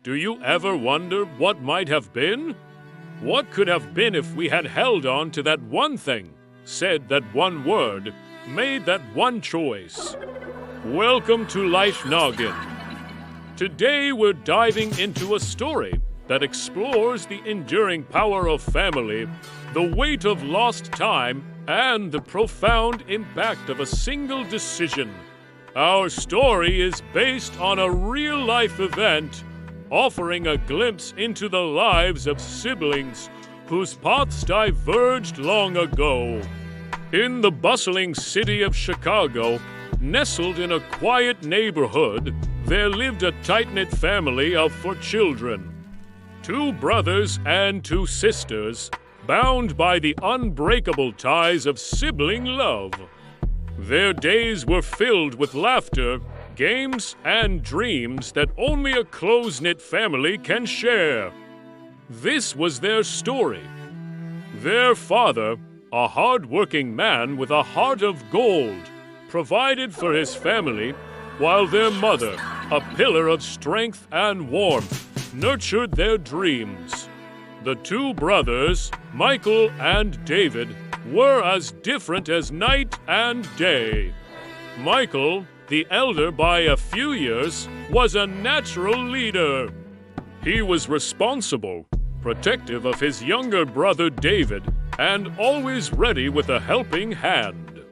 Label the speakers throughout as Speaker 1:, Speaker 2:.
Speaker 1: Do you ever wonder what might have been? What could have been if we had held on to that one thing, said that one word, made that one choice? Welcome to Life Noggin. Today we're diving into a story that explores the enduring power of family, the weight of lost time, and the profound impact of a single decision. Our story is based on a real-life event, offering a glimpse into the lives of siblings whose paths diverged long ago. In the bustling city of Chicago, nestled in a quiet neighborhood, there lived a tight-knit family of 4 children. 2 brothers and 2 sisters, bound by the unbreakable ties of sibling love. Their days were filled with laughter, games, and dreams that only a close-knit family can share. This was their story. Their father, a hard-working man with a heart of gold, provided for his family, while their mother, a pillar of strength and warmth, nurtured their dreams. The 2 brothers, Michael and David, were as different as night and day. Michael, the elder by a few years, was a natural leader. He was responsible, protective of his younger brother David, and always ready with a helping hand.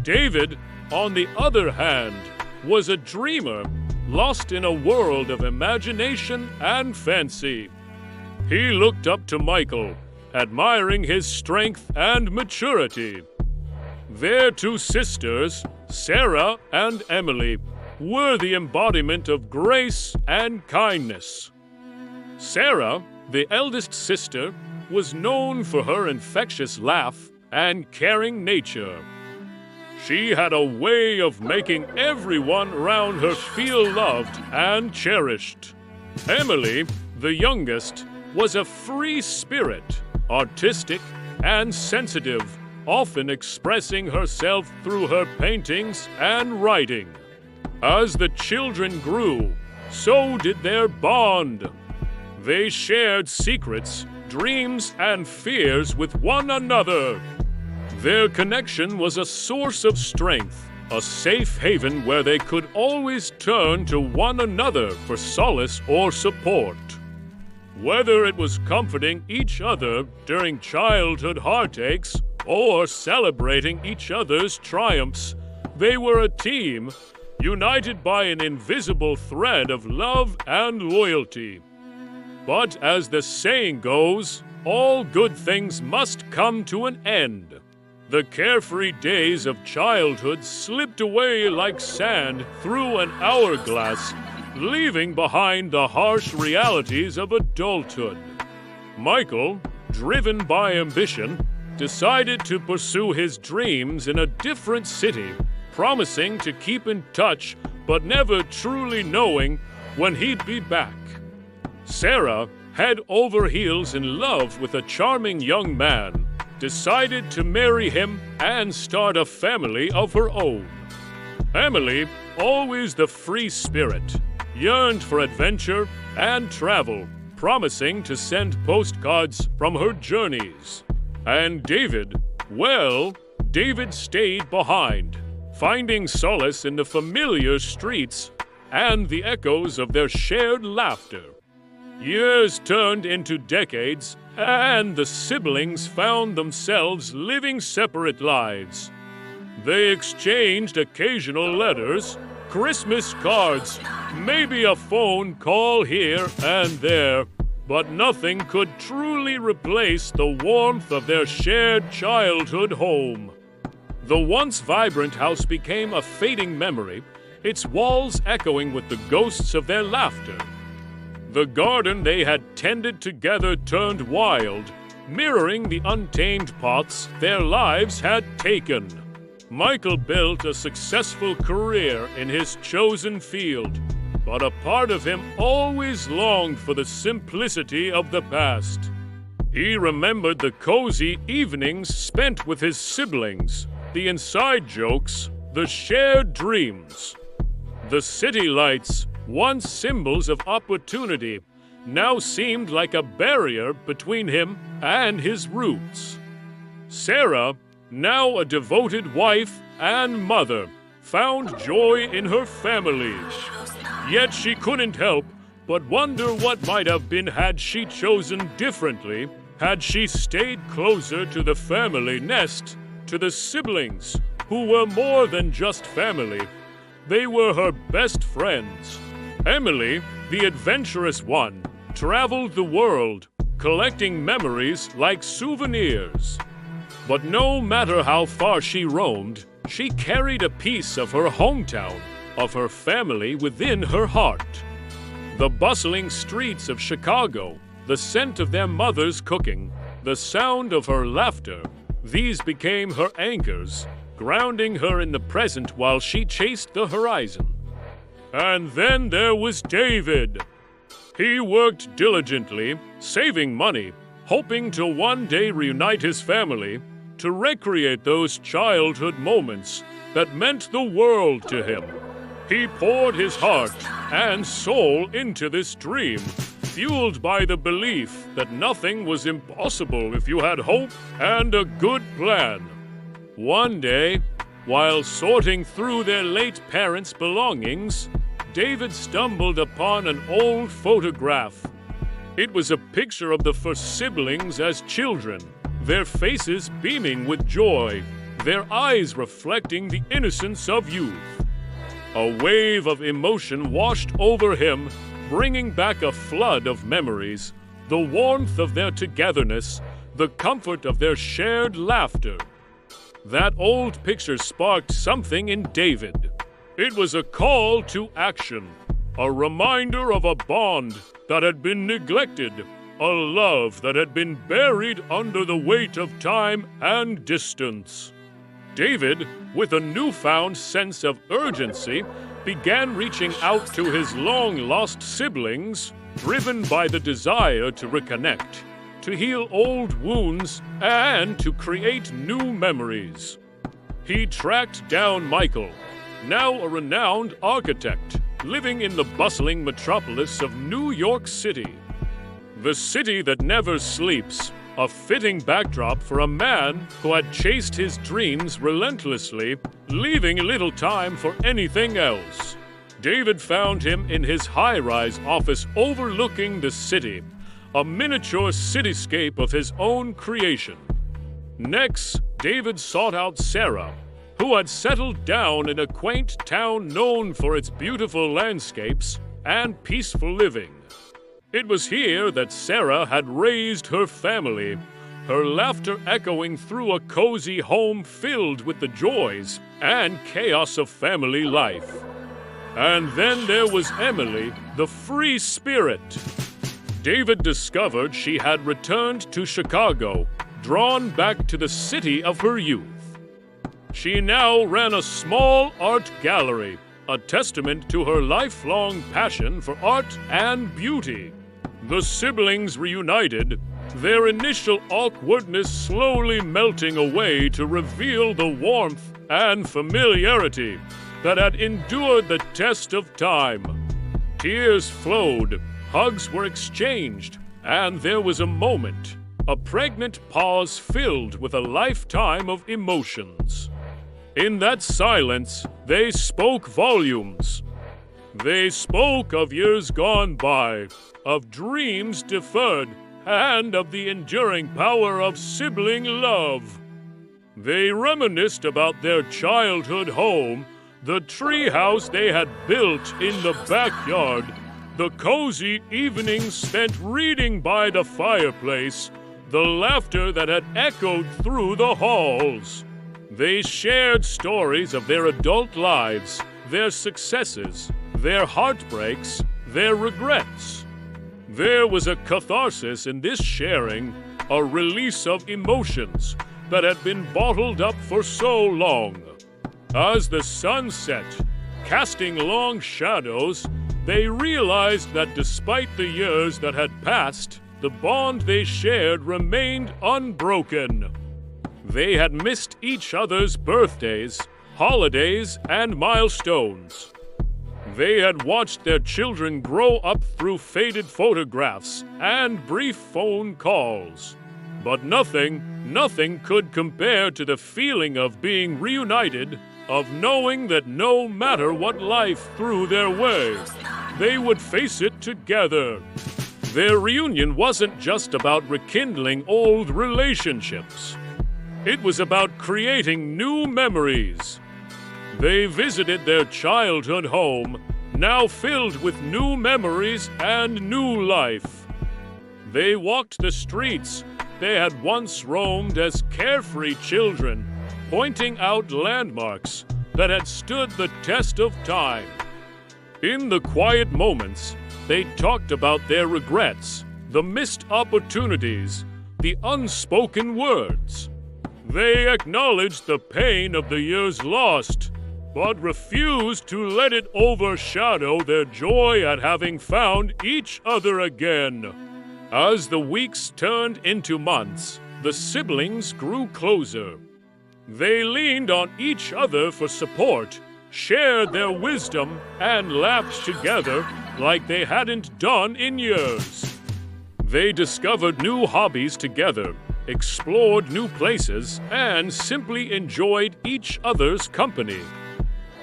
Speaker 1: David, on the other hand, was a dreamer, lost in a world of imagination and fancy. He looked up to Michael, admiring his strength and maturity. Their 2 sisters, Sarah and Emily, were the embodiment of grace and kindness. Sarah, the eldest sister, was known for her infectious laugh and caring nature. She had a way of making everyone around her feel loved and cherished. Emily, the youngest, was a free spirit, artistic and sensitive, often expressing herself through her paintings and writing. As the children grew, so did their bond. They shared secrets, dreams, and fears with one another. Their connection was a source of strength, a safe haven where they could always turn to one another for solace or support. Whether it was comforting each other during childhood heartaches or celebrating each other's triumphs, they were a team, united by an invisible thread of love and loyalty. But as the saying goes, all good things must come to an end. The carefree days of childhood slipped away like sand through an hourglass, leaving behind the harsh realities of adulthood. Michael, driven by ambition, decided to pursue his dreams in a different city, promising to keep in touch but never truly knowing when he'd be back. Sarah, head over heels in love with a charming young man, decided to marry him and start a family of her own. Emily, always the free spirit, yearned for adventure and travel, promising to send postcards from her journeys. And David, well, David stayed behind, finding solace in the familiar streets and the echoes of their shared laughter. Years turned into decades, and the siblings found themselves living separate lives. They exchanged occasional letters, Christmas cards, maybe a phone call here and there, but nothing could truly replace the warmth of their shared childhood home. The once vibrant house became a fading memory, its walls echoing with the ghosts of their laughter. The garden they had tended together turned wild, mirroring the untamed paths their lives had taken. Michael built a successful career in his chosen field, but a part of him always longed for the simplicity of the past. He remembered the cozy evenings spent with his siblings, the inside jokes, the shared dreams. The city lights, once symbols of opportunity, now seemed like a barrier between him and his roots. Sarah, now a devoted wife and mother, found joy in her family. Yet she couldn't help but wonder what might have been had she chosen differently, had she stayed closer to the family nest, to the siblings, who were more than just family. They were her best friends. Emily, the adventurous one, traveled the world, collecting memories like souvenirs. But no matter how far she roamed, she carried a piece of her hometown, of her family within her heart. The bustling streets of Chicago, the scent of their mother's cooking, the sound of her laughter, these became her anchors, grounding her in the present while she chased the horizon. And then there was David. He worked diligently, saving money, hoping to one day reunite his family, to recreate those childhood moments that meant the world to him. He poured his heart and soul into this dream, fueled by the belief that nothing was impossible if you had hope and a good plan. One day, while sorting through their late parents' belongings, David stumbled upon an old photograph. It was a picture of the first siblings as children, their faces beaming with joy, their eyes reflecting the innocence of youth. A wave of emotion washed over him, bringing back a flood of memories, the warmth of their togetherness, the comfort of their shared laughter. That old picture sparked something in David. It was a call to action, a reminder of a bond that had been neglected, a love that had been buried under the weight of time and distance. David, with a newfound sense of urgency, began reaching out to his long-lost siblings, driven by the desire to reconnect, to heal old wounds, and to create new memories. He tracked down Michael, now a renowned architect, living in the bustling metropolis of New York City. The city that never sleeps, a fitting backdrop for a man who had chased his dreams relentlessly, leaving little time for anything else. David found him in his high-rise office overlooking the city, a miniature cityscape of his own creation. Next, David sought out Sarah, who had settled down in a quaint town known for its beautiful landscapes and peaceful living. It was here that Sarah had raised her family, her laughter echoing through a cozy home filled with the joys and chaos of family life. And then there was Emily, the free spirit. David discovered she had returned to Chicago, drawn back to the city of her youth. She now ran a small art gallery, a testament to her lifelong passion for art and beauty. The siblings reunited, their initial awkwardness slowly melting away to reveal the warmth and familiarity that had endured the test of time. Tears flowed, hugs were exchanged, and there was a moment, a pregnant pause filled with a lifetime of emotions. In that silence, they spoke volumes. They spoke of years gone by, of dreams deferred, and of the enduring power of sibling love. They reminisced about their childhood home, the treehouse they had built in the backyard, the cozy evenings spent reading by the fireplace, the laughter that had echoed through the halls. They shared stories of their adult lives, their successes, their heartbreaks, their regrets. There was a catharsis in this sharing, a release of emotions that had been bottled up for so long. As the sun set, casting long shadows, they realized that despite the years that had passed, the bond they shared remained unbroken. They had missed each other's birthdays, holidays, and milestones. They had watched their children grow up through faded photographs and brief phone calls. But nothing could compare to the feeling of being reunited, of knowing that no matter what life threw their way, they would face it together. Their reunion wasn't just about rekindling old relationships. It was about creating new memories. They visited their childhood home, now filled with new memories and new life. They walked the streets they had once roamed as carefree children, pointing out landmarks that had stood the test of time. In the quiet moments, they talked about their regrets, the missed opportunities, the unspoken words. They acknowledged the pain of the years lost, but refused to let it overshadow their joy at having found each other again. As the weeks turned into months, the siblings grew closer. They leaned on each other for support, shared their wisdom, and laughed together like they hadn't done in years. They discovered new hobbies together, explored new places, and simply enjoyed each other's company.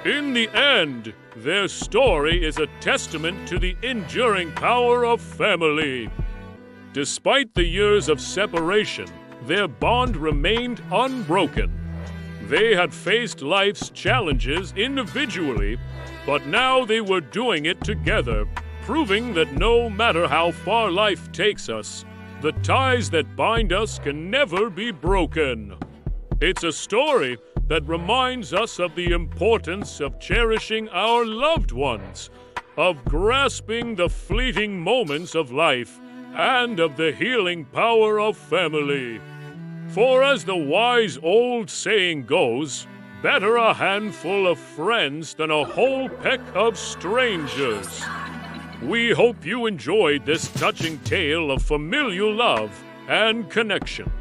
Speaker 1: In the end, their story is a testament to the enduring power of family. Despite the years of separation, their bond remained unbroken. They had faced life's challenges individually, but now they were doing it together, proving that no matter how far life takes us, the ties that bind us can never be broken. It's a story that reminds us of the importance of cherishing our loved ones, of grasping the fleeting moments of life, and of the healing power of family. For as the wise old saying goes, better a handful of friends than a whole peck of strangers. We hope you enjoyed this touching tale of familial love and connection.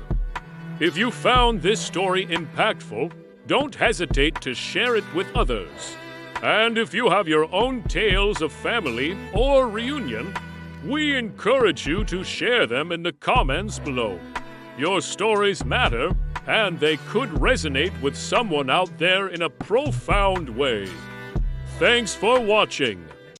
Speaker 1: If you found this story impactful, don't hesitate to share it with others. And if you have your own tales of family or reunion, we encourage you to share them in the comments below. Your stories matter, and they could resonate with someone out there in a profound way. Thanks for watching.